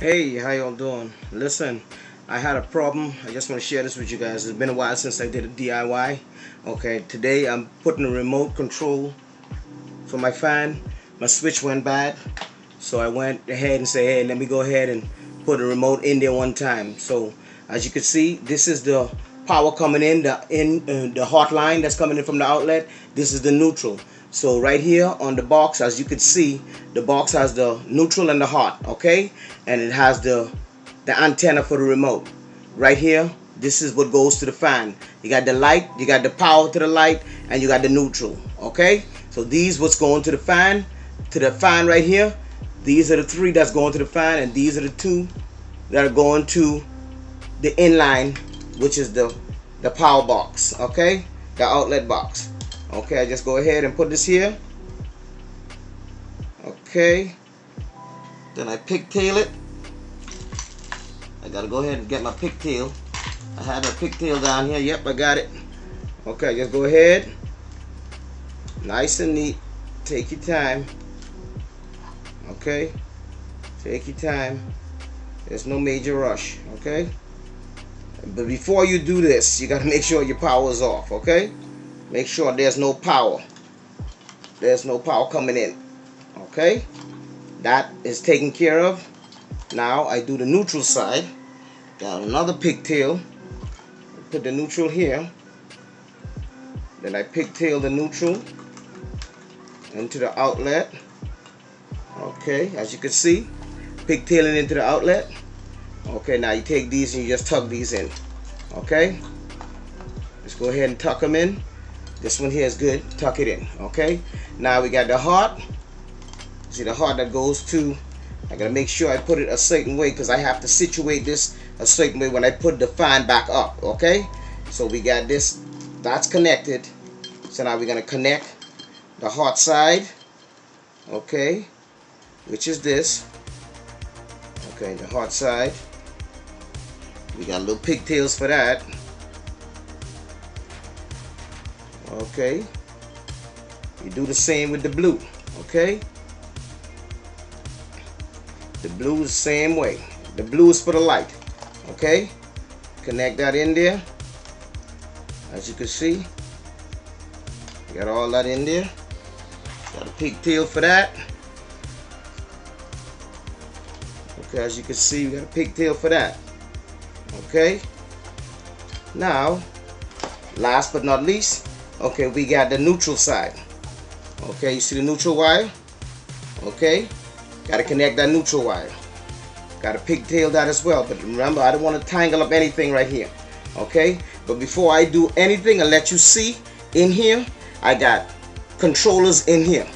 Hey, how y'all doing? Listen, I had a problem. I just want to share this with you guys. It's been a while since I did a DIY. Okay, today I'm putting a remote control for my fan. My switch went bad, so I went ahead and say, hey, let me go ahead and put a remote in there one time. So as you can see, this is the power coming in, the hot line that's coming in from the outlet. This is the neutral. So right here on the box, as you can see, the box has the neutral and the hot, okay? And it has the antenna for the remote. Right here, this is what goes to the fan. You got the light, you got the power to the light, and you got the neutral, okay? So these what's going to the fan right here. These are the three that's going to the fan, and these are the two that are going to the inline, which is the power box, okay? The outlet box. Okay, I just go ahead and put this here. Okay. Then I pigtail it. I gotta go ahead and get my pigtail. I have a pigtail down here. Yep, I got it. Okay, just go ahead. Nice and neat. Take your time. Okay? Take your time. There's no major rush, okay? But before you do this, you gotta make sure your power is off, okay? Make sure there's no power. There's no power coming in. Okay? That is taken care of. Now I do the neutral side. Got another pigtail. Put the neutral here. Then I pigtail the neutral into the outlet. Okay, as you can see, pigtailing into the outlet. Okay, now you take these and you just tuck these in. Okay? Just go ahead and tuck them in. This one here is good. Tuck it in. Okay? Now we got the heart. See the heart that goes to, I gotta make sure I put it a certain way because I have to situate this a certain way when I put the fan back up. Okay? So we got this, that's connected. So now we're gonna connect the hot side. Okay? Which is this. Okay, the hot side. We got little pigtails for that. Okay, you do the same with the blue. Okay, the blue is the same way. The blue is for the light. Okay, connect that in there. As you can see, got all that in there. Got a pigtail for that. Okay, as you can see, we got a pigtail for that. Okay, now last but not least, okay, we got the neutral side. Okay, you see the neutral wire? Okay, got to connect that neutral wire. Got to pigtail that as well. But remember, I don't want to tangle up anything right here. Okay, but before I do anything, I'll let you see in here, I got controllers in here.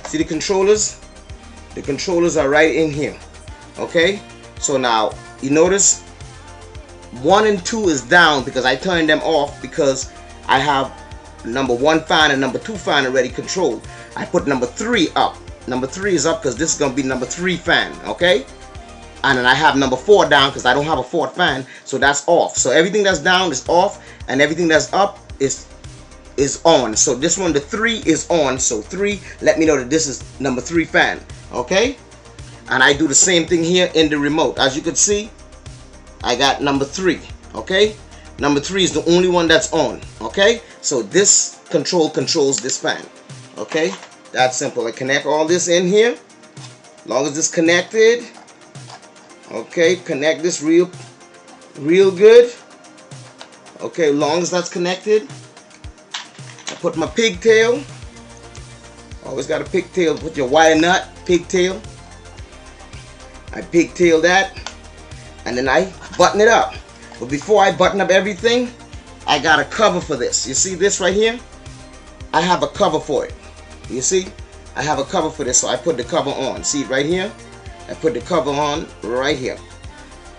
See the controllers? The controllers are right in here. Okay, so now you notice 1 and 2 is down because I turned them off because I have number 1 fan and number 2 fan already controlled. I put number 3 up. Number 3 is up because this is going to be number 3 fan, okay? And then I have number 4 down because I don't have a 4th fan, so that's off. So everything that's down is off and everything that's up is on. So this one, the 3 is on. So 3, let me know that this is number 3 fan, okay? And I do the same thing here in the remote. As you can see, I got number 3, okay? Number 3 is the only one that's on, okay? So this control controls this fan, okay? That's simple. I connect all this in here. As long as it's connected, okay? Connect this real good, okay? As long as that's connected, I put my pigtail. Always got a pigtail. Put your wire nut, pigtail. I pigtail that, and then I button it up. But before I button up everything, I got a cover for this. You see this right here? I have a cover for it. You see? I have a cover for this, so I put the cover on. See it right here? I put the cover on right here.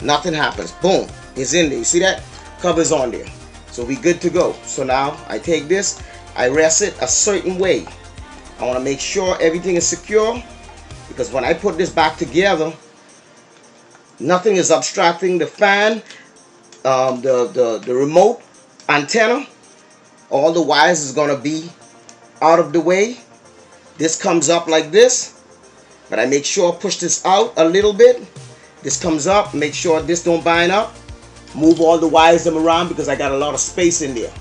Nothing happens. Boom. It's in there. You see that? Cover's on there. So we good to go. So now I take this, I rest it a certain way. I want to make sure everything is secure because when I put this back together, nothing is obstructing the fan, the remote antenna. All the wires is going to be out of the way. This comes up like this, but I make sure I push this out a little bit This comes up. Make sure this don't bind up. Move all the wires them around because I got a lot of space in there.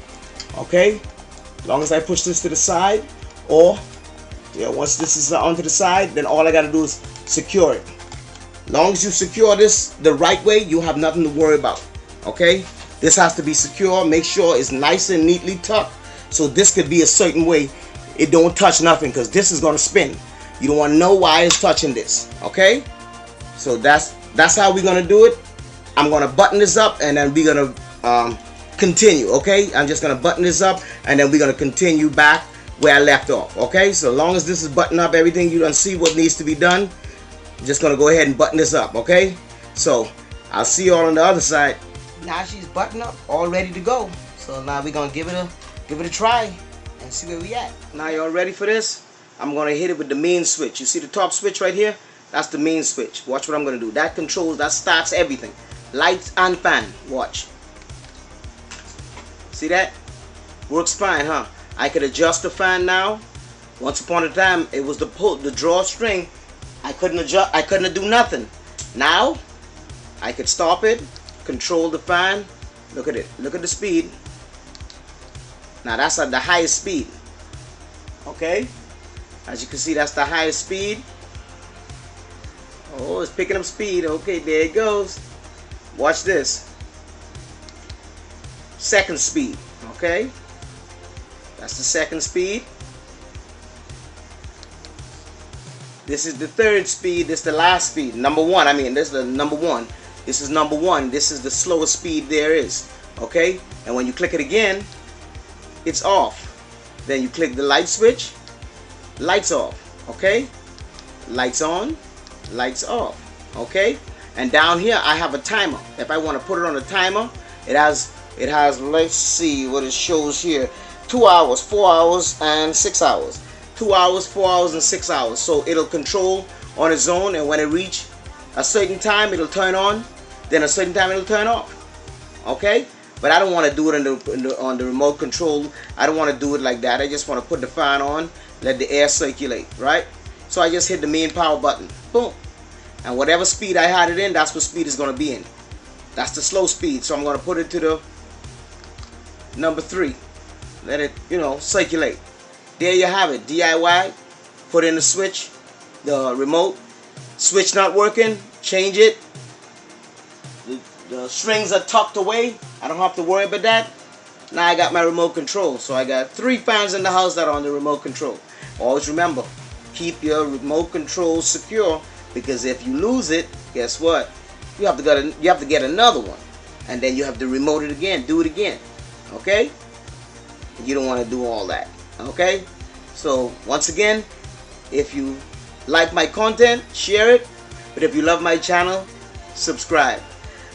Okay, as long as I push this to the side, or yeah, once this is onto the side, then all I got to do is secure it. As long as you secure this the right way, you have nothing to worry about. Okay, this has to be secure. Make sure it's nice and neatly tucked, so this could be a certain way. It don't touch nothing because this is going to spin. You don't want no wires touching this. Okay, so that's how we're going to do it. I'm going to button this up and then we're going to continue. Okay, I'm just going to button this up and then we're going to continue back where I left off. Okay, so as long as this is buttoned up, everything, you don't see what needs to be done. I'm just going to go ahead and button this up. Okay, so I'll see you all on the other side. Now she's buttoned up, all ready to go. So now we're going to give it a try and see where we at. Now y'all ready for this? I'm going to hit it with the main switch. You see the top switch right here? That's the main switch. Watch what I'm going to do. That controls, that starts everything. Lights and fan. Watch. See that? Works fine, huh? I could adjust the fan now. Once upon a time, it was the drawstring. I couldn't adjust. I couldn't do nothing. Now, I could stop it, control the fan. Look at it. Look at the speed. Now that's at the highest speed. Okay? As you can see, that's the highest speed. Oh, it's picking up speed. Okay, there it goes. Watch this. Second speed. Okay? That's the second speed. This is the third speed. This is the last speed. Number one. I mean, this is the number one. This is number one. This is the slowest speed there is. Okay? And when you click it again, it's off. Then you click the light switch. Lights off. Okay? Lights on. Lights off. Okay? And down here I have a timer. If I want to put it on a timer, it has, let's see what it shows here. 2 hours, 4 hours, and 6 hours. 2 hours, 4 hours, and 6 hours. So it'll control on its own, and when it reach a certain time, it'll turn on. Then a certain time, it'll turn off. Okay? But I don't want to do it on the remote control. I don't want to do it like that. I just want to put the fan on, let the air circulate, right? So I just hit the main power button. Boom. And whatever speed I had it in, that's what speed it's going to be in. That's the slow speed. So I'm going to put it to the number 3. Let it, circulate. There you have it. DIY. Put in the switch, the remote. Switch not working. Change it. The strings are tucked away. I don't have to worry about that. Now I got my remote control. So I got 3 fans in the house that are on the remote control. Always remember, keep your remote control secure, because if you lose it, guess what? You have to get another one, and then you have to remote it again, do it again. Okay? You don't want to do all that. Okay? So once again, if you like my content, share it. But if you love my channel, subscribe.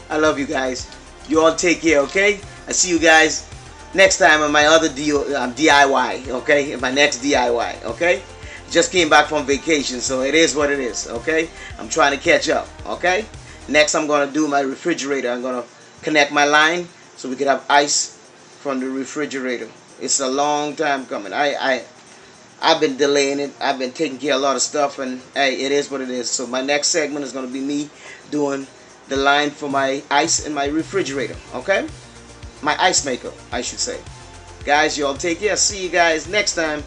I love you guys. You all take care, okay? I see you guys next time on my other DIY, okay? In my next DIY, okay? Just came back from vacation, so it is what it is, okay? I'm trying to catch up, okay? Next, I'm going to do my refrigerator. I'm going to connect my line so we can have ice from the refrigerator. It's a long time coming. I've been delaying it. I've been taking care of a lot of stuff, and hey, it is what it is. So my next segment is going to be me doing the line for my ice in my refrigerator, okay? My ice maker, I should say. Guys, y'all take care. See you guys next time.